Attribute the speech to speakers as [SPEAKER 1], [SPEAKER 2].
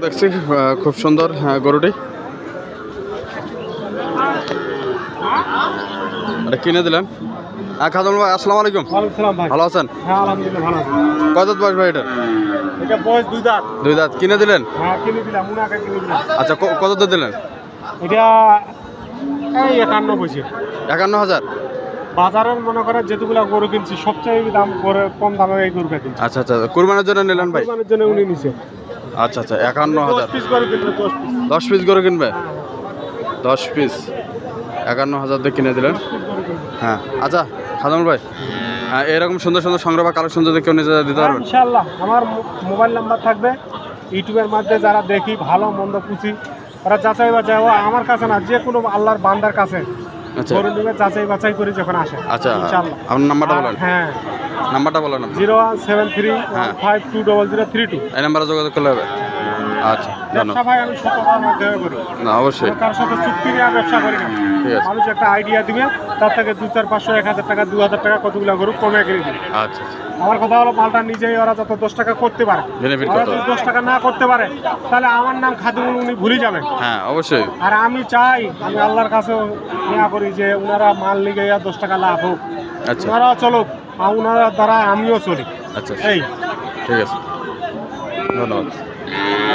[SPEAKER 1] দেখছি খুব সুন্দর গরুটি এটা কিনে দিলেন। খাদুল ভাই আসসালামু আলাইকুম। ভালো আছেন?
[SPEAKER 2] হ্যাঁ আলহামদুলিল্লাহ ভালো আছি।
[SPEAKER 1] কত বয়স ভাই এটা?
[SPEAKER 2] এটা বয়স দুই দাঁত।
[SPEAKER 1] দুই দাঁত কিনে দিলেন?
[SPEAKER 2] হ্যাঁ কিনে দিলাম, মুনাকে কিনে দিলাম।
[SPEAKER 1] আচ্ছা কত দিয়ে দিলেন?
[SPEAKER 2] এটা এই 51 পয়সা।
[SPEAKER 1] 51,000।
[SPEAKER 2] বাজারের মনে করেন যেগুলা গরু কিনছি সবচেয়ে দাম করে কম দামে এই গরুটা কিনছি।
[SPEAKER 1] আচ্ছা আচ্ছা কুরবানির জন্য নিলেন ভাই?
[SPEAKER 2] কুরবানির জন্য উনি নিছে।
[SPEAKER 1] আচ্ছা আচ্ছা 51,000।
[SPEAKER 2] 10 পিস গরু কিনবে, 10 পিস।
[SPEAKER 1] 10 পিস গরু কিনবে? 10 পিস 51,000 দিয়ে কিনে দিলেন। হ্যাঁ আচ্ছা খাদুল ভাই এরকম সুন্দর সুন্দর সংগ্রহ বা কালেকশন যদি কেউ নিজে দিতে পারবেন?
[SPEAKER 2] ইনশাআল্লাহ আমার মোবাইল নাম্বার থাকবে। ইউটিউবের মধ্যে যারা দেখি ভালো মন্দ পুষি ওরা যাচাই বাছাই আমার কাছে না, যে কোনো আল্লাহর বান্দার কাছে
[SPEAKER 1] আচ্ছা
[SPEAKER 2] গরু নিবে যাচাই বাছাই করে যখন আসে।
[SPEAKER 1] আচ্ছা
[SPEAKER 2] ইনশাআল্লাহ।
[SPEAKER 1] আপনার নাম্বারটা বলেন।
[SPEAKER 2] হ্যাঁ
[SPEAKER 1] নাম্বারটা বলেন আপনি।
[SPEAKER 2] 0173152032।
[SPEAKER 1] এই নাম্বারে যোগাযোগ করলে হবে। আচ্ছা
[SPEAKER 2] ব্যবসা
[SPEAKER 1] ধন্যবাদ।
[SPEAKER 2] ভাই আমি শতভাগ মাধ্যমে করি,
[SPEAKER 1] না অবশ্যই
[SPEAKER 2] কার সাথে চুক্তি নিয়ে ব্যবসা করি না।
[SPEAKER 1] ঠিক আছে।
[SPEAKER 2] মানুষ একটা আইডিয়া দিবে, তার থেকে 200, 500, 1000 টাকা, 2000 টাকা কতগুলো গরু কমে কিনে দিবে।
[SPEAKER 1] আচ্ছা
[SPEAKER 2] আমার কথা হলো মালটা নিজেই ওরা যত 10 টাকা করতে পারে,
[SPEAKER 1] বেনিফিট
[SPEAKER 2] ওরা
[SPEAKER 1] কত?
[SPEAKER 2] যদি 10 টাকা না করতে পারে তাহলে আমার নাম খাদিমুল উনি ভুলে যাবেন।
[SPEAKER 1] হ্যাঁ অবশ্যই।
[SPEAKER 2] আর আমি চাই, আমি আল্লাহর কাছে নেওয়া করি যে ওনারা মাল লিগে 10 টাকা লাভ হোক,
[SPEAKER 1] আচ্ছা
[SPEAKER 2] ওনারা চলুক, আর ওনারা দ্বারা আমিও চলি।
[SPEAKER 1] আচ্ছা
[SPEAKER 2] এই
[SPEAKER 1] ঠিক আছে ধন্যবাদ।